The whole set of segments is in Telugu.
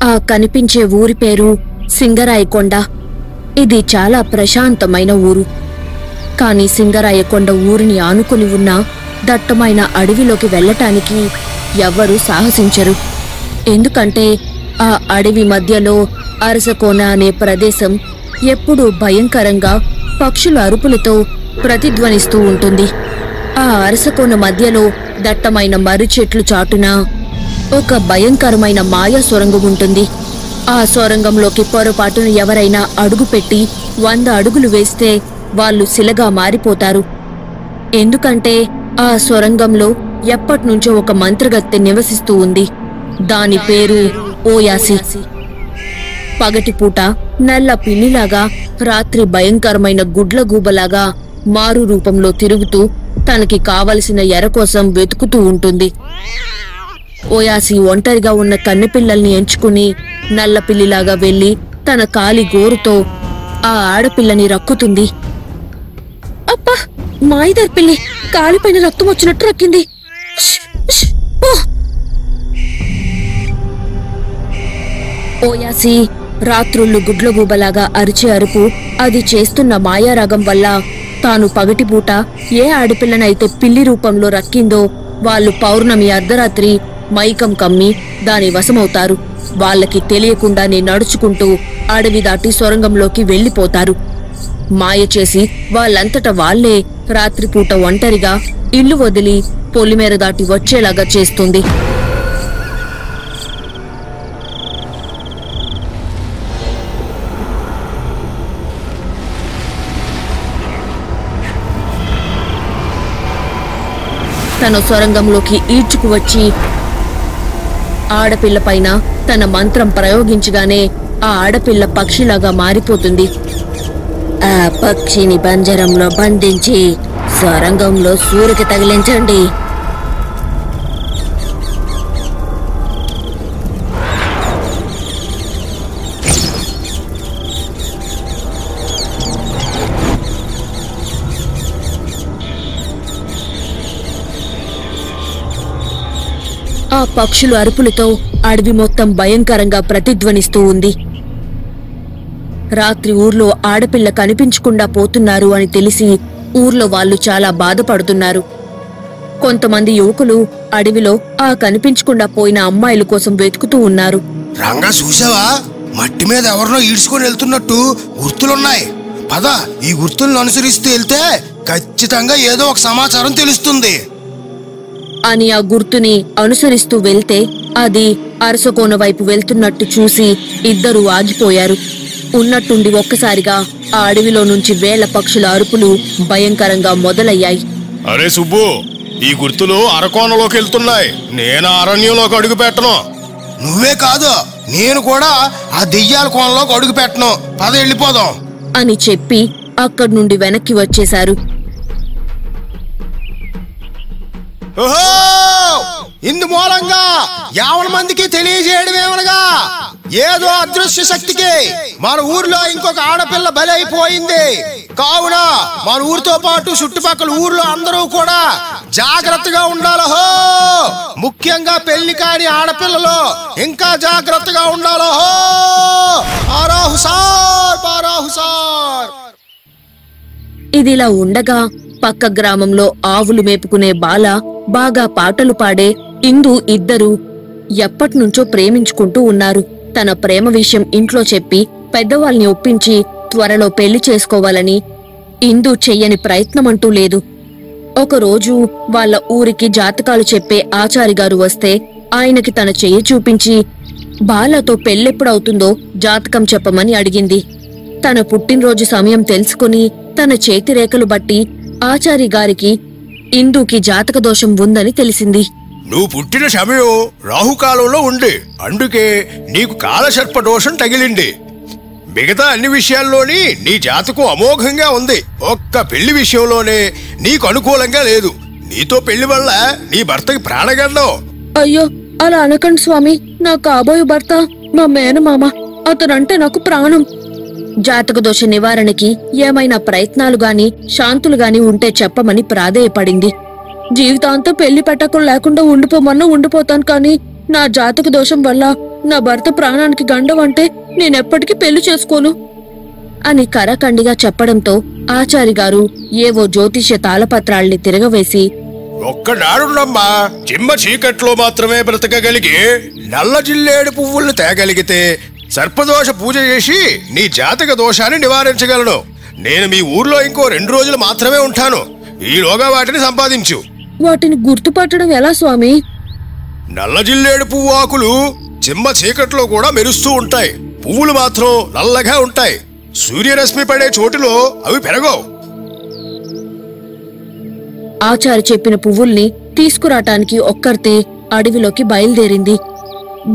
ఆ కనిపించే ఊరి పేరు సింగరాయకొండ. ఇది చాలా ప్రశాంతమైన ఊరు. కాని సింగరాయకొండ ఊరిని ఆనుకుని ఉన్న దట్టమైన అడవిలోకి వెళ్లటానికి ఎవ్వరూ సాహసించరు. ఎందుకంటే ఆ అడవి మధ్యలో అరసకోన అనే ప్రదేశం ఎప్పుడూ భయంకరంగా పక్షుల అరుపులతో ప్రతిధ్వనిస్తూ ఉంటుంది. ఆ అరసకోన మధ్యలో దట్టమైన మర్రి చెట్లు చాటున ఒక భయంకరమైన మాయా సొరంగం ఉంటుంది. ఆ సొరంగంలోకి పొరపాటున ఎవరైనా అడుగుపెట్టి 100 అడుగులు వేస్తే వాళ్ళు శిలగా మారిపోతారు. ఎందుకంటే ఆ సొరంగంలో ఎప్పటినుంచో ఒక మంత్రగత్తె నివసిస్తూ ఉంది. దాని పేరు ఓయాసి. పగటిపూట నల్ల పిల్లిలాగా, రాత్రి భయంకరమైన గుడ్లగూబలాగా మారు రూపంలో తిరుగుతూ తనకి కావలసిన ఎర కోసం వెతుకుతూ ఉంటుంది. ఓయాసి ఒంటరిగా ఉన్న కన్నెపిల్లల్ని ఎంచుకుని నల్లపిల్లిలాగా వెళ్లి తన కాలి గోరుతో ఆ ఆడపిల్లని రక్కుతుంది. అబ్బా, మాయిదార్ పిల్లి కాలిపైన రక్తం వచ్చినట్టు రక్కింది. ఓయాసి రాత్రుళ్ళు గుడ్లగూబలాగా అరిచే అరుపు, అది చేస్తున్న మాయారాగం వల్ల తాను పగటిపూట ఏ ఆడపిల్లనైతే పిల్లి రూపంలో రక్కిందో వాళ్ళు పౌర్ణమి అర్ధరాత్రి మైకం కమ్మి దాని వశమవుతారు. వాళ్ళకి తెలియకుండానే నడుచుకుంటూ అడవి దాటి సొరంగంలోకి వెళ్లిపోతారు. మాయ చేసి వాళ్ళంతట వాళ్లే రాత్రిపూట ఒంటరిగా ఇల్లు వదిలి పొలిమేర దాటి వచ్చేలాగా చేస్తుంది. తన సొరంగంలోకి ఈడ్చుకు వచ్చి ఆడపిల్ల పైన తన మంత్రం ప్రయోగించగానే ఆ ఆడపిల్ల పక్షిలాగా మారిపోతుంది. ఆ పక్షిని పంజరంలో బంధించి సొరంగంలో సూరికి తగిలించండి. ఆ పక్షుల అరుపులతో అడవి మొత్తం భయంకరంగా ప్రతిధ్వనిస్తూ ఉంది. రాత్రి ఊర్లో ఆడపిల్ల కనిపించకుండా పోతున్నారు అని తెలిసి ఊర్లో వాళ్ళు చాలా బాధపడుతున్నారు. కొంతమంది యువకులు అడవిలో ఆ కనిపించకుండా పోయిన అమ్మాయిల కోసం వెతుకుతూ ఉన్నారు. రంగా, చూసావా? మట్టి మీద ఎవరినో ఈడ్చుకొని వెళ్తున్నట్టు గుర్తులున్నాయి. పద, ఈ గుర్తులను అనుసరిస్తూ వెళ్తే ఖచ్చితంగా ఏదో ఒక సమాచారం తెలుస్తుంది అని ఆ గుర్తుని అనుసరిస్తూ వెళ్తే అది అరసకోన వైపు వెళ్తున్నట్టు చూసి ఇద్దరూ ఆగిపోయారు. ఉన్నట్టుండి ఒక్కసారిగా ఆ అడవిలో నుంచి వేల పక్షుల అరుపులు భయంకరంగా మొదలయ్యాయి. అరే సుబ్బు, ఈ గుర్తులు అరకోనలోకి వెళ్తున్నాయి. నేను అరణ్యంలోకి అడుగు పెట్టను. నువ్వే కాదు, నేను కూడా ఆ దెయ్యాల కోనలోకి అడుగు పెట్టను. పద, వెళ్ళిపోదాం అని చెప్పి అక్కడి నుండి వెనక్కి వచ్చేశారు. ఇందు మూలంగా 50 మందికి తెలియజేయడమేమనగా, ఏదో అదృశ్య శక్తికి మన ఊర్లో ఇంకొక ఆడపిల్ల బలైపోయింది. కావున మన ఊరితో పాటు చుట్టుపక్కల ఊర్లో అందరూ కూడా జాగ్రత్తగా ఉండాలహో. ముఖ్యంగా పెళ్లి కాని ఆడపిల్లలు ఇంకా జాగ్రత్తగా ఉండాలహో. ఆరాహుసార్. ఇదిలా ఉండగా పక్క గ్రామంలో ఆవులు మేపుకునే బాల, బాగా పాటలు పాడే ఇందు ఇద్దరూ ఎప్పటినుంచో ప్రేమించుకుంటూ ఉన్నారు. తన ప్రేమ విషయం ఇంట్లో చెప్పి పెద్దవాళ్ళని ఒప్పించి త్వరలో పెళ్లి చేసుకోవాలని ఇందు చెయ్యని ప్రయత్నమంటూ లేదు. ఒకరోజు వాళ్ళ ఊరికి జాతకాలు చెప్పే ఆచారిగారు వస్తే ఆయనకి తన చెయ్యి చూపించి బాలతో పెళ్ళెప్పుడవుతుందో జాతకం చెప్పమని అడిగింది. తన పుట్టినరోజు సమయం తెలుసుకుని తన చేతి రేఖలు బట్టి ఆచారి గారికి ఇందుకి జాతక దోషం ఉందని తెలిసింది. నువ్వు పుట్టిన సమయం రాహుకాలంలో ఉంది, అందుకే నీకు కాలసర్ప దోషం తగిలింది. మిగతా అన్ని విషయాల్లోని నీ జాతకం అమోఘంగా ఉంది. ఒక్క పెళ్లి విషయంలోనే నీకు అనుకూలంగా లేదు. నీతో పెళ్లి వల్ల నీ భర్తకి ప్రాణగండం. అయ్యో, అలా అనకండి స్వామి. నా కాబోయే భర్త మా మేనమామ. అతనంటే నాకు ప్రాణం. జాతక దోష నివారణకి ఏమైనా ప్రయత్నాలు గాని శాంతులు గాని ఉంటే చెప్పమని ప్రాధేయపడింది. జీవితాంతం పెళ్లి పెట్టకుండా లేకుండా ఉండిపోమన్నా ఉండిపోతాను, కానీ నా జాతక దోషం వల్ల నా భర్త ప్రాణానికి గండం అంటే నేనెప్పటికీ పెళ్లి చేసుకోను అని కరాఖండిగా చెప్పడంతో ఆచారి గారు ఏవో జ్యోతిష్య తాళపత్రాల్ని తిరగవేసి, ఒక్కనాడున్నమ్మా, చిమ్మ చీకట్లో మాత్రమే బ్రతకగలిగి నల్ల జిల్లేడు పువ్వుల్ని తేగలిగితే సర్పదోష పూజ చేసి నీ జాతక దోషాన్ని నివారించగలను. నేను మీ ఊర్లో ఇంకో 2 రోజులు మాత్రమే ఉంటాను. ఈలోగా వాటిని సంపాదించు. వాటిని గుర్తుపట్టడం ఎలా స్వామి? నల్ల జిల్లేడు పువ్వు ఆకులు చిమ్మ చీకట్లో కూడా మెరుస్తూ ఉంటాయి. పువ్వులు మాత్రం నల్లగా ఉంటాయి. సూర్యరశ్మి పడే చోటులో అవి పెరగవు. ఆచారి చెప్పిన పువ్వుల్ని తీసుకురాటానికి ఒక్కర్తే అడవిలోకి బయలుదేరింది.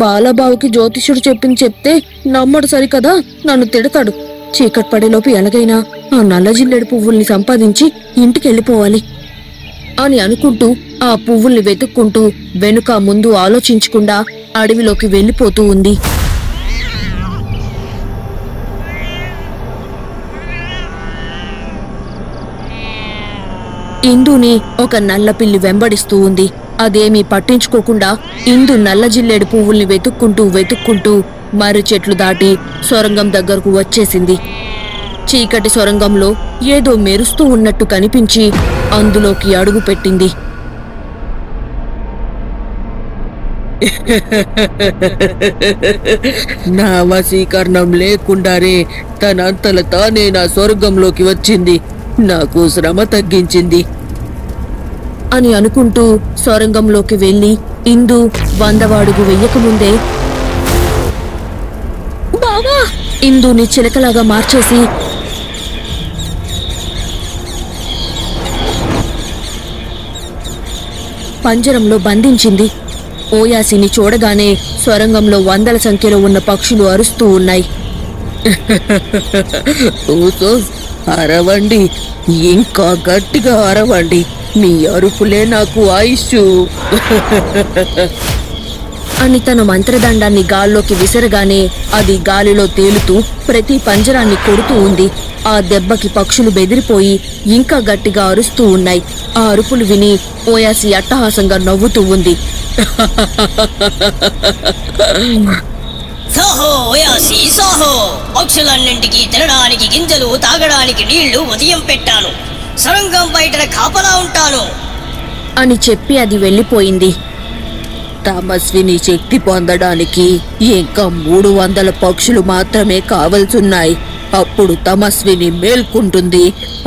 బాలబావుకి జ్యోతిష్యుడు చెప్తే నమ్మడు సరికదా, నన్ను తిడతాడు. చీకటి పడేలోపు ఎలాగైనా ఆ నల్ల జిల్లేడు పువ్వుల్ని సంపాదించి ఇంటికెళ్ళిపోవాలి అని అనుకుంటూ ఆ పువ్వుల్ని వెతుక్కుంటూ వెనుక ముందు ఆలోచించకుండా అడవిలోకి వెళ్ళిపోతూ ఉంది. ఇందుని ఒక నల్ల పిల్లి వెంబడిస్తూ ఉంది. అదేమీ పట్టించుకోకుండా ఇందు నల్ల జిల్లేడు పువ్వుల్ని వెతుక్కుంటూ మర్రి చెట్లు దాటి సొరంగం దగ్గరకు వచ్చేసింది. చీకటి సొరంగంలో ఏదో మెరుస్తూ ఉన్నట్టు కనిపించి అందులోకి అడుగు పెట్టింది. నా వశీకరణం లేకుండానే తనంతల తానే నా స్వర్గంలోకి వచ్చింది, నాకు శ్రమ తగ్గించింది అని అనుకుంటూ సొరంగంలోకి వెళ్లి ఇందు 100వ అడుగు వెయ్యకముందే బావా ఇందుని చిలకలాగా మార్చేసి పంజరంలో బంధించింది. ఓయాసిని చూడగానే సొరంగంలో 100ల సంఖ్యలో ఉన్న పక్షులు అరుస్తూ ఉన్నాయి. అరవండి, ఇంకా గట్టిగా అరవండి, మీ అరుపులే నాకు ఆయుష్షు అని తన మంత్రదండాన్ని గాల్లోకి విసరగానే అది గాలిలో తేలుతూ ప్రతి పంజరాన్ని కొడుతూ ఉంది. ఆ దెబ్బకి పక్షులు బెదిరిపోయి ఇంకా గట్టిగా అరుస్తూ ఉన్నాయి. ఆ అరుపులు విని ఓయాసి అట్టహాసంగా నవ్వుతూ ఉంది. సాహో ఓయాసి సాహో, పక్షులన్నింటికి తినడానికి గింజలు, తాగడానికి నీళ్లు ఉదయం పెట్టాను. సొరంగం బయట కాపలా ఉంటాను అని చెప్పి అది వెళ్ళిపోయింది. తమస్విని శక్తి పొందడానికి ఇంకా 300 పక్షులు మాత్రమే కావలసున్నాయి. అప్పుడు తమస్విని మేల్కుంటుంది.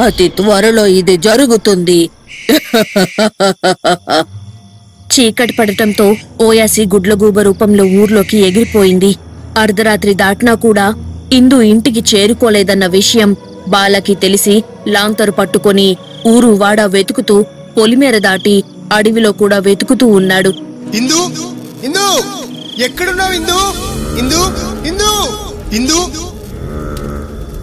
అతి త్వరలో ఇది జరుగుతుంది. చీకటి పడటంతో ఓయాసి గుడ్లగూబ రూపంలో ఊర్లోకి ఎగిరిపోయింది. అర్ధరాత్రి దాటినా కూడా ఇందు ఇంటికి చేరుకోలేదన్న విషయం బాలకి తెలిసి లాంతరు పట్టుకొని ఊరు వాడ వెతుకుతూ పొలిమేర దాటి అడవిలో కూడా వెతుకుతూ ఉన్నాడు. ఇందు, ఇందు, ఎక్కడున్నావు ఇందు? ఇందు, ఇందు, ఇందు.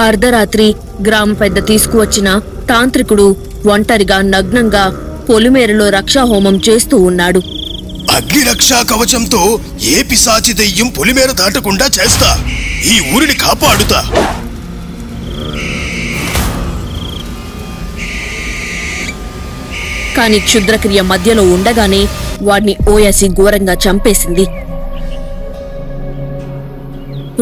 అర్ధరాత్రి గ్రామ పెద్ద తీసుకువచ్చిన తాంత్రికుడు ఒంటరిగా నగ్నంగా పొలిమేరలో రక్షాహోమం చేస్తూ ఉన్నాడు. అగ్నిరక్షా కవచంతో ఏ పిశాచి దెయ్యం పొలిమేర దాటకుండా చేస్తా. ఈ ఊరిని కాపాడుతా. కాని క్షుద్రక్రియ మధ్యలో ఉండగానే వాడిని ఓయాసి ఘోరంగా చంపేసింది.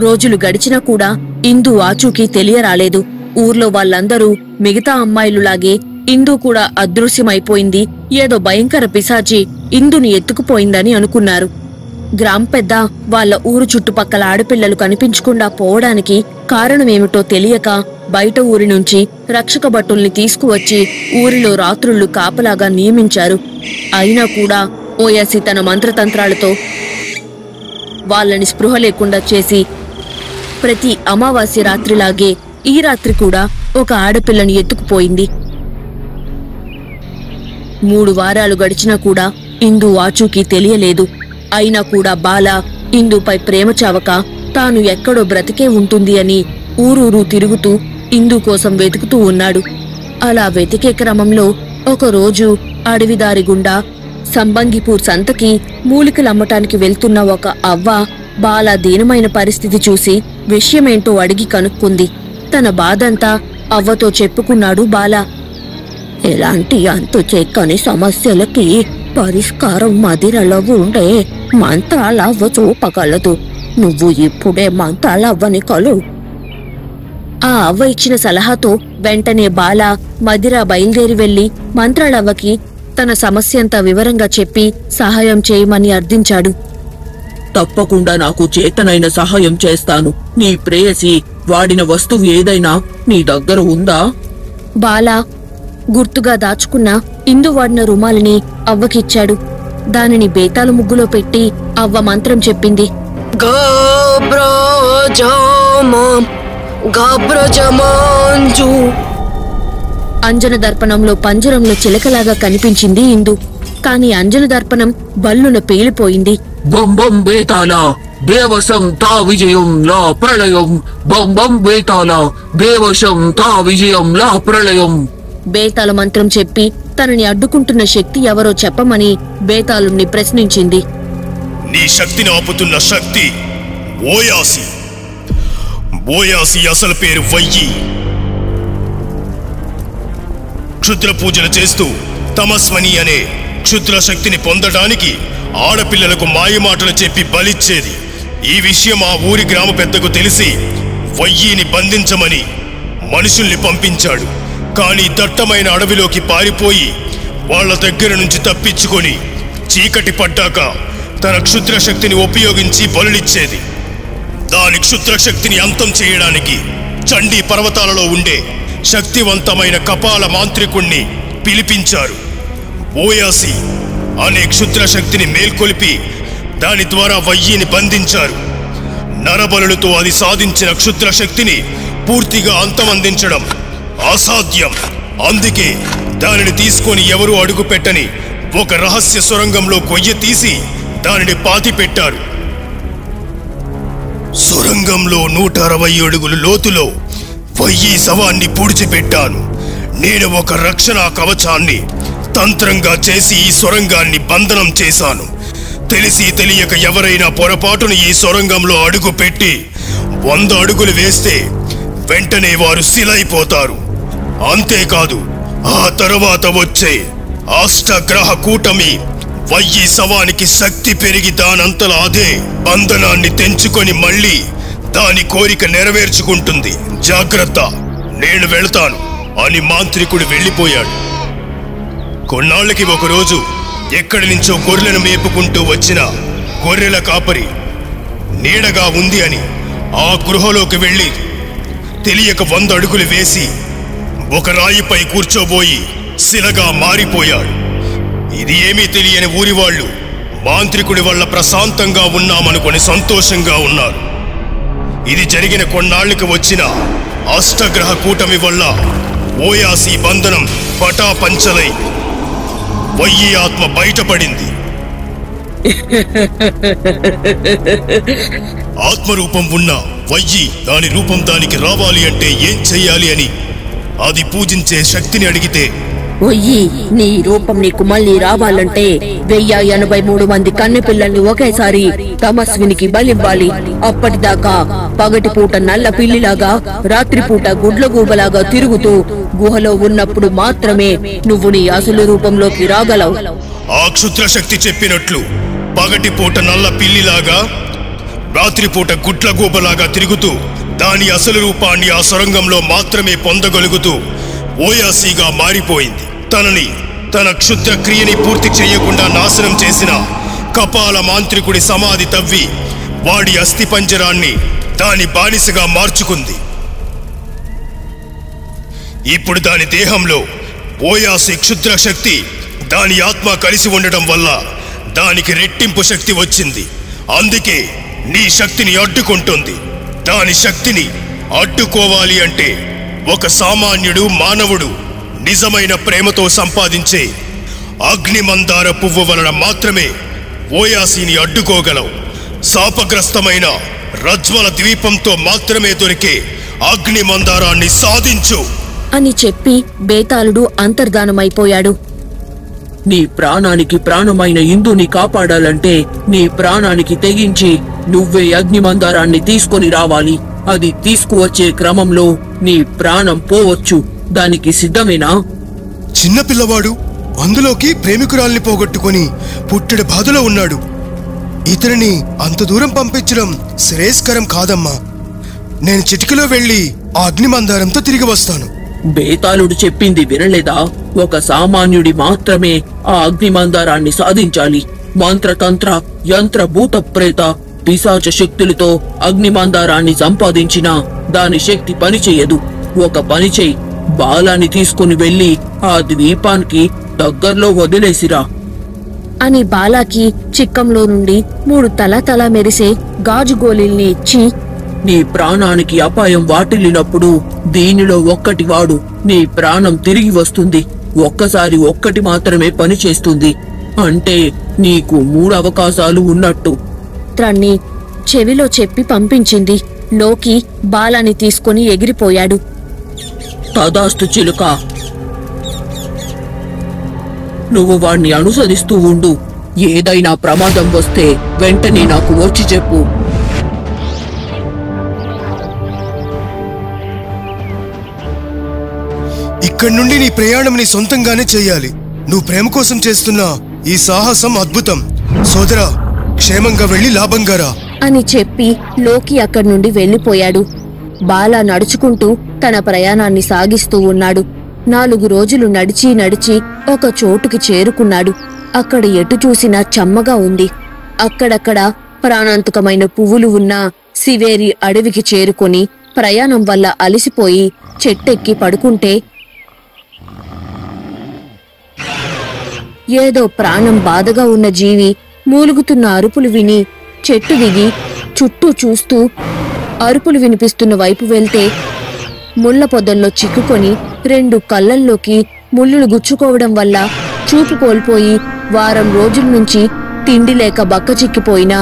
రోజులు గడిచినా కూడా ఇందు ఆచూకీ తెలియరాలేదు. ఊర్లో వాళ్ళందరూ మిగతా అమ్మాయిలులాగే ఇందు కూడా అదృశ్యమైపోయింది, ఏదో భయంకర పిశాచి ఇందుని ఎత్తుకుపోయిందని అనుకున్నారు. గ్రామ పెద్ద వాళ్ళ ఊరు చుట్టుపక్కల ఆడపిల్లలు కనిపించకుండా పోవడానికి కారణమేమిటో తెలియక బయట ఊరి నుంచి రక్షక భటుల్ని తీసుకువచ్చి ఊరిలో రాత్రుళ్లు కాపలాగా నియమించారు. అయినా కూడా ఓయాసి తన మంత్రతంత్రాలతో వాళ్ళని స్పృహ లేకుండా చేసి ప్రతి అమావాస్య రాత్రిలాగే ఈ రాత్రి కూడా ఒక ఆడపిల్లని ఎత్తుకుపోయింది. 3 వారాలు గడిచినా కూడా ఇందు ఆచూకీ తెలియలేదు. అయినా కూడా బాల ఇందుపై ప్రేమ చావక తాను ఎక్కడో బ్రతికే ఉంటుంది అని ఊరూరు తిరుగుతూ ఇందు కోసం వెతుకుతూ ఉన్నాడు. అలా వెతికే క్రమంలో ఒకరోజు అడవిదారి గుండా సంబంగిపూర్ సంతకి మూలికలమ్మటానికి వెళ్తున్న ఒక అవ్వ బాల దీనమైన పరిస్థితి చూసి విషయమేంటో అడిగి కనుక్కుంది. తన బాధంతా అవ్వతో చెప్పుకున్నాడు బాల. ఎలాంటి అంతు చెక్కని సమస్యలకి పరిష్కారం మదిరలో ఉండే మంత్రాలవ్వ చూపగలదు. నువ్వు ఇప్పుడే మంత్రాలవ్వని కలు. ఆ అవ్వ ఇచ్చిన సలహాతో వెంటనే బాల మదిర బయలుదేరి వెళ్లి మంత్రాలవ్వకి తన సమస్యంతా వివరంగా చెప్పి సహాయం చేయమని అర్థించాడు. తప్పకుండా నాకు చేతనైన సహాయం చేస్తాను. నీ ప్రేయసి వాడిన వస్తువు ఏదైనా నీ దగ్గర ఉందా? బాల గుర్తుగా దాచుకున్న ఇందు వాడిన రుమాలిని అవ్వకిచ్చాడు. దానిని బేతాలు ముగ్గులో పెట్టి అవ్వ మంత్రం చెప్పింది. అంజన దర్పణంలో పంజరంలో చిలకలాగా కనిపించింది ఇందు. కాని అంజన దర్పణం బల్లున పేలిపోయింది. బం బం బేతాళ దేవసం తా విజయం లా ప్రళయం. బం బం బేతాళ దేవసం తా విజయం లా ప్రళయం. బేతాళ మంత్రం చెప్పి తనని అడ్డుకుంటున్న శక్తి ఎవరో చెప్పమని బేతాళుణ్ణి ప్రశ్నించింది. నీ శక్తిని ఆపుతున్న శక్తి ఓయాసి. ఓయాసి అసలు పేరు వయ్యి. క్షుద్ర పూజలు చేస్తూ తమస్వని అనే క్షుద్ర శక్తిని పొందడానికి ఆడపిల్లలకు మాయమాటలు చెప్పి బలిచ్చేది. ఈ విషయం ఆ ఊరి గ్రామ పెద్దకు తెలిసి వయ్యిని బంధించమని మనుషుల్ని పంపించాడు. కానీ దట్టమైన అడవిలోకి పారిపోయి వాళ్ల దగ్గర నుంచి తప్పించుకొని చీకటి పడ్డాక తన క్షుద్ర శక్తిని ఉపయోగించి బలులిచ్చేది. దాని క్షుద్ర శక్తిని అంతం చేయడానికి చండీ పర్వతాలలో ఉండే శక్తివంతమైన కపాల మాంత్రికుణ్ణి పిలిపించారు. ఓయాసి అనే క్షుద్ర శక్తిని మేల్కొలిపి దాని ద్వారా వయ్యిని బంధించారు. నరబలులతో అది సాధించిన క్షుద్ర శక్తిని పూర్తిగా అంతమందించడం అసాధ్యం. అందుకే దానిని తీసుకొని ఎవరూ అడుగు పెట్టని ఒక రహస్య సొరంగంలో కొయ్య తీసి దానిని పాతిపెట్టారు. సొరంగంలో 160 అడుగులు లోతులో వయ్యి శవాన్ని పూడ్చిపెట్టాను. నేను ఒక రక్షణ కవచాన్ని తంత్రంగా చేసి ఈ సొరంగాన్ని బంధనం చేశాను. తెలిసి తెలియక ఎవరైనా పొరపాటును ఈ సొరంగంలో అడుగు పెట్టి 100 అడుగులు వేస్తే వెంటనే వారు శిలైపోతారు. అంతేకాదు ఆ తరువాత వచ్చే అష్టగ్రహ కూటమి వయ్యి శవానికి శక్తి పెరిగి దానంతలా అదే బంధనాన్ని తెంచుకొని మళ్ళీ దాని కోరిక నెరవేర్చుకుంటుంది. జాగ్రత్త, నేను వెళతాను అని మాంత్రికుడు వెళ్ళిపోయాడు. కొన్నాళ్ళకి ఒకరోజు ఎక్కడి నుంచో గొర్రెలను మేపుకుంటూ వచ్చిన గొర్రెల కాపరి నీడగా ఉంది అని ఆ గృహలోకి వెళ్ళి తెలియక 100 అడుగులు వేసి ఒక రాయిపై కూర్చోబోయి శిలగా మారిపోయాడు. ఇది ఏమీ తెలియని ఊరి వాళ్ళు మాంత్రికుడి వల్ల ప్రశాంతంగా ఉన్నామనుకొని సంతోషంగా ఉన్నారు. ఇది జరిగిన కొన్నాళ్ళకి వచ్చిన అష్టగ్రహ కూటమి వల్ల ఓయాసి బంధనం పటాపంచలై వయ్యి ఆత్మ బయటపడింది. ఆత్మరూపం ఉన్న వయ్యి దాని రూపం దానికి రావాలి అంటే ఏం చెయ్యాలి అని అది పూజించే శక్తిని అడిగితే, ఒయ్యి, నీ రూపం నీకు మళ్ళీ రావాలంటే 1083 మంది కన్నెపిల్లల్ని ఒకేసారి తమస్వినికి బలివ్వాలి. అప్పటిదాకా పగటిపూట నల్ల పిల్లిలాగా, రాత్రిపూట గుడ్లగూబలాగా తిరుగుతూ గుహలో ఉన్నప్పుడు మాత్రమే నువ్వు నీ అసలు రూపంలోకి రాగలవు. ఆ క్షుద్ర శక్తి చెప్పినట్లు పగటిపూట నల్ల పిల్లిలాగా, రాత్రిపూట గుడ్లగూబలాగా తిరుగుతూ దాని అసలు రూపాన్ని ఆ సొరంగంలో మాత్రమే పొందగలుగుతూ ఓయాసిగా మారిపోయింది. తనని తన క్షుద్ర క్రియని పూర్తి చేయకుండా నాశనం చేసిన కపాల మాంత్రికుడి సమాధి తవ్వి వాడి అస్థిపంజరాన్ని దాని బానిసగా మార్చుకుంది. ఇప్పుడు దాని దేహంలో ఓయాసి క్షుద్ర శక్తి దాని ఆత్మ కలిసి ఉండటం వల్ల దానికి రెట్టింపు శక్తి వచ్చింది. అందుకే నీ శక్తిని అడ్డుకుంటుంది. దాని శక్తిని అడ్డుకోవాలి అంటే ఒక సామాన్యుడు మానవుడు నిజమైన ప్రేమతో సంపాదించే అగ్నిమందార పువ్వు వలన మాత్రమే ఓయాసిని అడ్డుకోగలవు. శాపగ్రస్తమైన రజ్వల ద్వీపంతో మాత్రమే దొరికే అగ్నిమందారాన్ని సాధించు అని చెప్పి బేతాళుడు అంతర్ధానమైపోయాడు. నీ ప్రాణానికి ప్రాణమైన ఇందుని కాపాడాలంటే నీ ప్రాణానికి తెగించి నువ్వే అగ్నిమందారాన్ని తీసుకొని రావాలి. అది తీసుకువచ్చే క్రమంలో నీ ప్రాణం పోవచ్చు. దానికి సిద్ధమేనా? చిన్నపిల్లవాడు అందులోకి ప్రేమికురాల్ని పోగొట్టుకొని పుట్టెడు బాధలో ఉన్నాడు. ఇతనిని అంత దూరం పంపించడం శ్రేయస్కరం కాదమ్మా. నేను చిటికలో వెళ్ళి ఆ అగ్నిమందారంతో తిరిగి వస్తాను. బేతాళుడు చెప్పింది వినలేదా? ఒక సామాన్యుడి మాత్రమే ఆ అగ్నిమందారాన్ని సాధించాలి. మంత్రతంత్ర యంత్ర భూత ప్రేత పిశాచ శక్తులతో అగ్నిమందారాన్ని సంపాదించినా దాని శక్తి పనిచేయదు. ఒక పని చెయ్యి, బాలాన్ని తీసుకుని వెళ్లి ఆ ద్వీపానికి దగ్గర్లో వదిలేసిరా అని బాలాకి చిక్కంలో నుండి 3 తల మెరిసే గాజు గోళీల్ని ఇచ్చి, నీ ప్రాణానికి అపాయం వాటిల్లినప్పుడు దీనిలో ఒక్కటి వాడు, నీ ప్రాణం తిరిగి వస్తుంది. ఒక్కసారి ఒక్కటి మాత్రమే పని చేస్తుంది. అంటే నీకు 3 అవకాశాలు ఉన్నట్టు. త్రన్ని చెవిలో చెప్పి పంపించింది. లోకి బాలాని తీసుకుని ఎగిరిపోయాడు. తదాస్తు చిలుక, నువ్వు వాణ్ణి అనుసరిస్తూ ఉండు. ఏదైనా ప్రమాదం వస్తే వెంటనే నాకు వచ్చి చెప్పు. ఇక్కడి నుండి నీ ప్రయాణం నీ సొంతంగానే చెయ్యాలి. నువ్వు ప్రేమ కోసం చేస్తున్న ఈ సాహసం అద్భుతం. సోదరా, క్షేమంగా వెళ్ళి లాభంగా రా అని చెప్పి లోకి అక్కడి నుండి వెళ్లిపోయాడు. బాలా నడుచుకుంటూ తన ప్రయాణాన్ని సాగిస్తూ ఉన్నాడు. 4 రోజులు నడిచి ఒక చోటుకి చేరుకున్నాడు. అక్కడ ఎటు చూసినా చెమ్మగా ఉంది. అక్కడక్కడ ప్రాణాంతకమైన పువ్వులు ఉన్న సివేరి అడవికి చేరుకొని ప్రయాణం వల్ల అలసిపోయి చెట్టెక్కి పడుకుంటే ఏదో ప్రాణం బాధగా ఉన్న జీవి మూలుగుతున్న అరుపులు విని చెట్టు దిగి చుట్టూ చూస్తూ అరుపులు వినిపిస్తున్న వైపు వెళ్తే ముళ్ల పొదల్లో చిక్కుకొని 2 కళ్ళల్లోకి ముళ్ళులు గుచ్చుకోవడం వల్ల చూపు కోల్పోయి వారం రోజుల నుంచి తిండి లేక బక్కచిక్కిపోయిన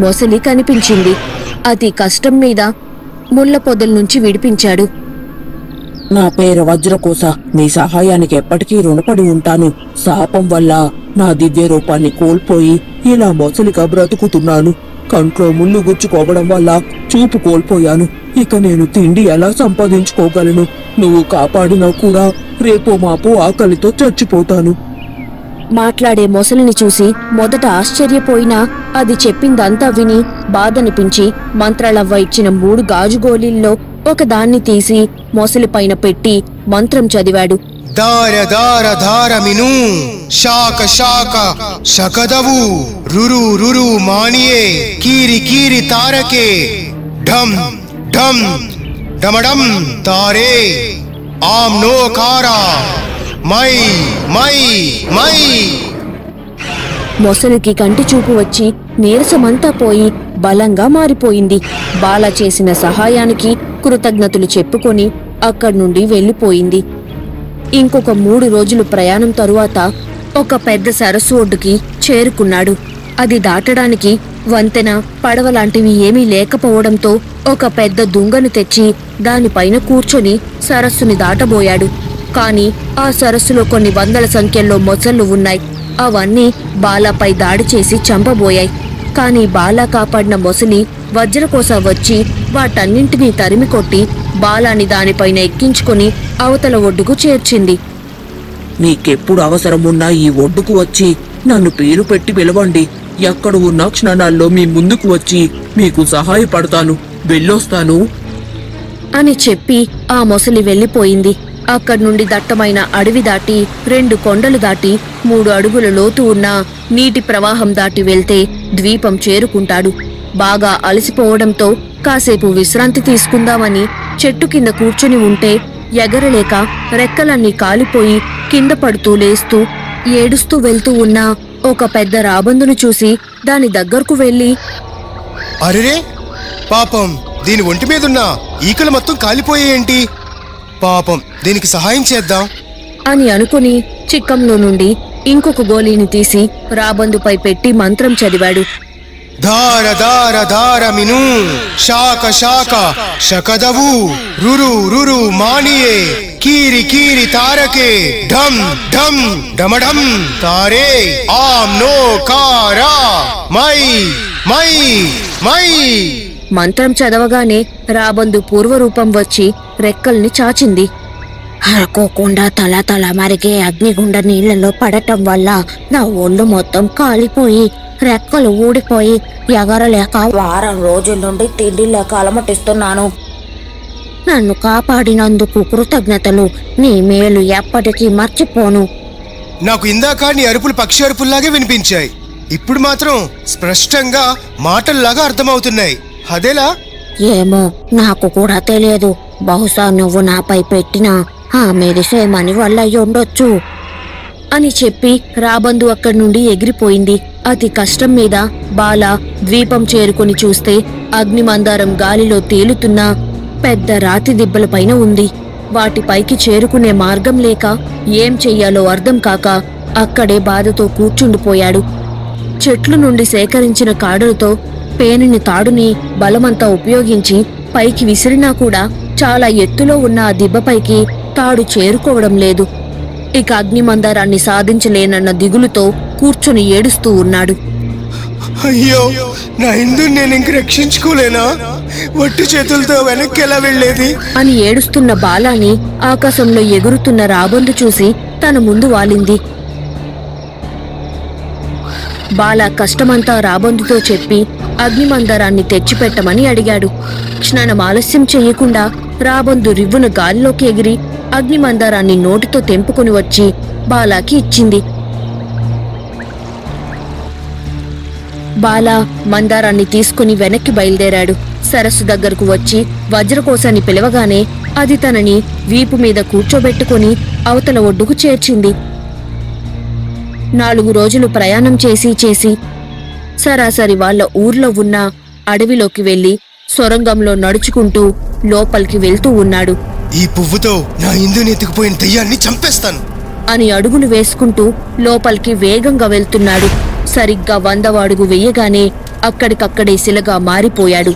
మొసలి కనిపించింది. అతి కష్టం మీద ముళ్ల పొదల నుంచి విడిపించాడు. నా పేరు వజ్రకోశ. మీ సహాయానికి ఎప్పటికీ రుణపడి ఉంటాను. శాపం వల్ల నా దివ్య రూపాన్ని కోల్పోయి ఇలా మొసలిగా బ్రతుకుతున్నాను. కంట్లో ముళ్ళు గుచ్చుకోవడం వల్ల చూపు కోల్పోయాను. ఇక నేను తిండి ఎలా సంపాదించుకోగలను? నువ్వు కాపాడినా కూడా రేపో మాపో ఆకలితో చచ్చిపోతాను. మాట్లాడే మొసలిని చూసి మొదట ఆశ్చర్యపోయినా అది చెప్పిందంతా విని బాధనిపించి మంత్రాలవ్వ ఇచ్చిన 3 గాజు గోళీల్లో ఒకదాన్ని తీసి మొసలి పైన పెట్టి మంత్రం చదివాడు. దార దార ధారమిను శాక శాక శకదవు రురు రురు మానియే కీరి కీరి తారకే ఢమ్ ఢమ్ డమడం తారే ఆమ్ నో కారా మై మై మై. మొసలికి కంటి చూపు వచ్చి నీరసమంతా పోయి బలంగా మారిపోయింది. బాల చేసిన సహాయానికి కృతజ్ఞతలు చెప్పుకొని అక్కడి నుండి వెళ్లిపోయింది. ఇంకొక 3 రోజులు ప్రయాణం తరువాత ఒక పెద్ద సరస్సు ఒడ్డుకి చేరుకున్నాడు. అది దాటడానికి వంతెన, పడవ లాంటివి ఏమీ లేకపోవడంతో ఒక పెద్ద దుంగను తెచ్చి దానిపైన కూర్చొని సరస్సుని దాటబోయాడు. కాని ఆ సరస్సులో కొన్ని వందల సంఖ్యలో మొసళ్ళు ఉన్నాయి. అవన్నీ బాలాపై దాడి చేసి చంపబోయాయి. కాని బాలా కాపాడిన మొసలి వజ్రకోశ వచ్చి వాటన్నింటినీ తరిమికొట్టి బాలాని దానిపైన ఎక్కించుకొని అవతల ఒడ్డుకు చేర్చింది. నీకెప్పుడు అవసరమున్నా ఈ ఒడ్డుకు వచ్చి నన్ను పేరు పెట్టి పిలవండి. ఎక్కడ ఉన్న క్షణాల్లో మీ ముందుకు వచ్చి మీకు సహాయపడతాను. వెళ్ళొస్తాను అని చెప్పి ఆ మొసలి వెళ్లిపోయింది. అక్కడి నుండి దట్టమైన అడవి దాటి 2 కొండలు దాటి 3 అడుగుల లోతు ఉన్న నీటి ప్రవాహం దాటి వెళ్తే ద్వీపం చేరుకుంటాడు. బాగా అలసిపోవడంతో కాసేపు విశ్రాంతి తీసుకుందామని చెట్టు కింద కూర్చుని ఉంటే ఎగరలేక రెక్కలన్నీ కాలిపోయి కింద పడుతూ లేస్తూ ఏడుస్తూ వెళ్తూ ఉన్న ఒక పెద్ద రాబందును చూసి దాని దగ్గరకు వెళ్లి, అరెరే పాపం, దీని ఒంటి మీదున్న ఈకలు మొత్తం కాలిపోయేంటి? పాపం, దీనికి సహాయం చేద్దాం అని అనుకుని చిక్కంలో నుండి ఇంకొక గోళీని తీసి రాబందుపై పెట్టి మంత్రం చదివాడు. ధార ధార ధారమిను శాక శాక శకదవు రురు రురు మానియే కీరి కీరి తారకే ఢమ్ ఢమ్ డమఢం తారే ఆమ్ నో కారా మై మై మై. మంత్రం చదవగానే రాబందు పూర్వరూపం వచ్చి రెక్కల్ని చాచింది. హరకోకుండా తల తల మరిగే అగ్నిగుండ నీళ్లలో పడటం వల్ల నా ఒళ్ళు మొత్తం కాలిపోయి రెక్కలు ఊడిపోయి ఎగరలేక వారం రోజుల నుండి తిండి లేక అలమటిస్తున్నాను. నన్ను కాపాడినందుకు కృతజ్ఞతలు. నీ మేలు ఎప్పటికీ మర్చిపోను. నాకు ఇందాక నీ అరుపులు పక్షి అరుపుల్లాగే వినిపించాయి. ఇప్పుడు మాత్రం స్పష్టంగా మాటల్లాగా అర్థమవుతున్నాయి. అదేలా? ఏమో, నాకు కూడా తెలియదు. బహుశా నువ్వు నాపై పెట్టిన ఆ మెరిసేమని వల్ల ఉండొచ్చు అని చెప్పి రాబందు అక్కడి నుండి ఎగిరిపోయింది. అతి కష్టం మీద బాల ద్వీపం చేరుకుని చూస్తే అగ్నిమందారం గాలిలో తేలుతున్న పెద్ద రాతి దిబ్బల పైన ఉంది. వాటిపైకి చేరుకునే మార్గం లేక ఏం చెయ్యాలో అర్థం కాక అక్కడే బాధతో కూర్చుండిపోయాడు. చెట్లు నుండి సేకరించిన కాడులతో పేనిని తాడుని బలమంతా ఉపయోగించి పైకి విసిరినా కూడా చాలా ఎత్తులో ఉన్న ఆ దిబ్బపైకి తాడు చేరుకోవడం లేదు. ఇక అగ్నిమందారాన్ని సాధించలేనన్న దిగులుతో కూర్చుని ఏడుస్తూ ఉన్నాడు. అయ్యో, నా ఇందు నేను ఇంక రక్షించుకోలేనా? వట్టి చేతులతో వెనక్కి ఎలా వెళ్లేది అని ఏడుస్తున్న బాలాని ఆకాశంలో ఎగురుతున్న రాబందు చూసి తన ముందు వాలింది. బాల కష్టమంతా రాబందుతో చెప్పి అగ్నిమందారాన్ని తెచ్చిపెట్టమని అడిగాడు. క్షణం ఆలస్యం చెయ్యకుండా రాబందు రివ్వున గాలిలోకి ఎగిరి అగ్నిమందారాన్ని నోటితో తెంపుకుని వచ్చి బాలాకి ఇచ్చింది. బాలా మందారాన్ని తీసుకుని వెనక్కి బయలుదేరాడు. సరస్సు దగ్గరకు వచ్చి వజ్రకోశాన్ని పిలవగానే అది తనని వీపు మీద కూర్చోబెట్టుకుని అవతల ఒడ్డుకు చేర్చింది. 4 రోజులు ప్రయాణం చేసి సరాసరి వాళ్ళ ఊర్లో ఉన్న అడవిలోకి వెళ్లి సొరంగంలో నడుచుకుంటూ లోపలికి వెళ్తూ ఉన్నాడు. ఈ పువ్వుతో నా ఇందుని ఎత్తుకుపోయిన దెయ్యాన్ని చంపేస్తాను అని అడుగులు వేసుకుంటూ లోపలికి వేగంగా వెళ్తున్నాడు. సరిగ్గా 100వ అడుగు వెయ్యగానే అక్కడికక్కడే శిలగా మారిపోయాడు.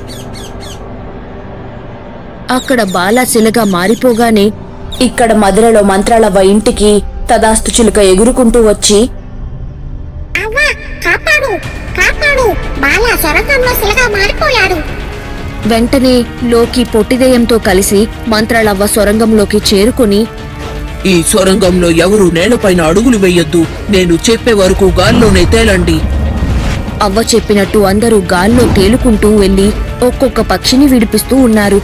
అక్కడ బాలా శిలగా మారిపోగానే ఇక్కడ మధురలో మంత్రాలవ్వ ఇంటికి తదాస్తు చిలుక ఎగురుకుంటూ వచ్చి, వెంటనే లోకి పొట్టిదయంతో కలిసి మంత్రాలవ్వ సొరంగంలోకి చేరుకుని, ఈ సొరంగంలో ఎవరు నేలపైన అడుగులు వెయ్యొద్దు. నేను చెప్పే వరకు గాల్లోనే తేలండి. అవ్వ చెప్పినట్టు అందరూ గాల్లో తేలుకుంటూ వెళ్లి ఒక్కొక్క పక్షిని విడిపిస్తూ ఉన్నారు.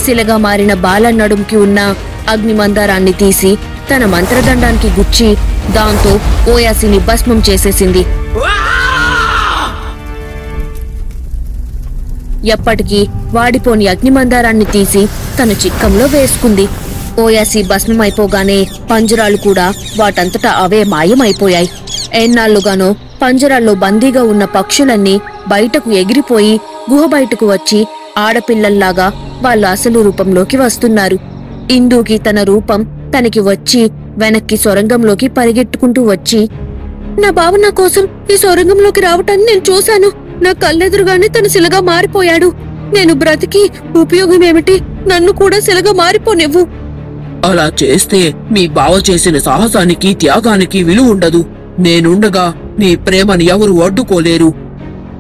శిలగా మారిన బాల నడుంకి ఉన్న అగ్నిమందారాన్ని తీసి తన మంత్రదండానికి గుచ్చి దాంతో ఓయాసిని భస్మం చేసేసింది. ఎప్పటికీ వాడిపోని అగ్నిమందారాన్ని తీసి తన చిక్కంలో వేసుకుంది. ఓయాసి భస్మమైపోగానే పంజరాలు కూడా వాటంతటా అవే మాయమైపోయాయి. ఎన్నాళ్లుగానో పంజరాల్లో బందీగా ఉన్న పక్షులన్నీ బయటకు ఎగిరిపోయి గుహ బయటకు వచ్చి ఆడపిల్లల్లాగా వాళ్ళ అసలు రూపంలోకి వస్తున్నారు. ఇందూకి తన రూపం తనకి వచ్చి వెనక్కి సొరంగంలోకి పరిగెట్టుకుంటూ వచ్చి, నా బావ నా కోసం ఈ సొరంగంలోకి రావటాన్ని నేను చూశాను. నా కళ్ళెదురుగానే తను శిలగా మారిపోయాడు. నేను బ్రతికి ఉపయోగమేమిటి? నన్ను కూడా శిలగా మారిపోనివ్వు. అలా చేస్తే మీ బావ చేసిన సాహసానికి త్యాగానికి విలువ ఉండదు. నేనుండగా నీ ప్రేమని ఎవరు అడ్డుకోలేరు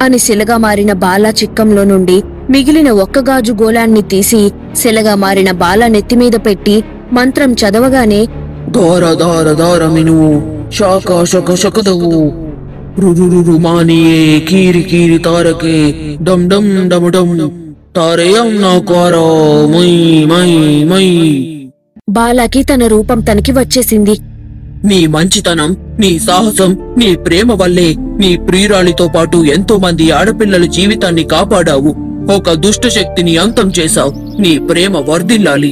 అని శిలగా మారిన బాలా చిక్కంలో నుండి మిగిలిన ఒక్క గాజు గోళాన్ని తీసి శిలగా మారిన బాలా నెత్తిమీద పెట్టి మంత్రం చదవగానే, దార దార దారమిను శాఖ శక శకదవు రురురు మానియే కీరి కీరి తారకే డమ్ డమ్ డమ్ డమ్ తారయం నాకారా మై మై మై. బాలాకి తన రూపం తనకి వచ్చేసింది. నీ మంచితనం, నీ సాహసం, నీ ప్రేమ వల్లే నీ ప్రియురాలితో పాటు ఎంతో మంది ఆడపిల్లల జీవితాన్ని కాపాడావు. ఒక దుష్ట శక్తిని అంతం చేశావు. నీ ప్రేమ వర్ధిల్లాలి.